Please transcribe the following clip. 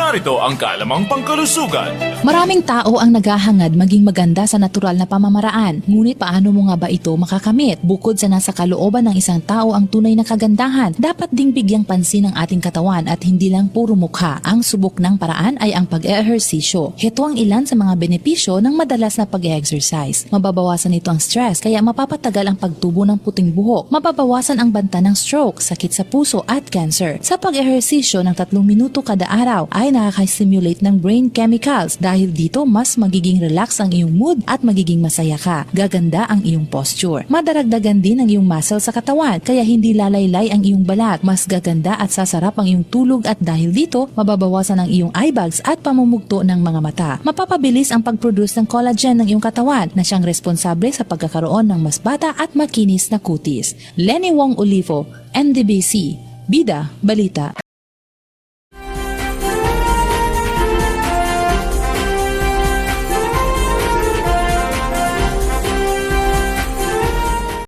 narito ang kalamang pangkalusugan. Maraming tao ang naghahangad maging maganda sa natural na pamamaraan. Ngunit paano mo nga ba ito makakamit? Bukod sa nasa kalooban ng isang tao ang tunay na kagandahan, dapat ding bigyang pansin ang ating katawan at hindi lang puro mukha. Ang subok ng paraan ay ang pag-ehersisyo. Heto ang ilan sa mga benepisyo ng madalas na pag-exercise. Mababawasan nito ang stress kaya mapapatagal ang pagtubo ng puting buhok. Mababawasan ang banta ng stroke, sakit sa puso at cancer. Sa pag-ehersisyo ng 3 minuto kada araw ay nakaka-stimulate ng brain chemicals. Dahil dito mas magiging relax ang iyong mood at magiging masaya ka. Gaganda ang iyong posture. Madaragdagan din ang iyong muscle sa katawan kaya hindi lalaylay ang iyong balat. Mas gaganda at sasarap ang iyong tulog at dahil dito mababawasan ang iyong eye bags at pamumugto ng mga mata. Mapapabilis ang pag-produce ng collagen ng iyong katawan na siyang responsable sa pagkakaroon ng mas bata at makinis na kutis. Lenny Wong Olivo, NDBC, Bida Balita.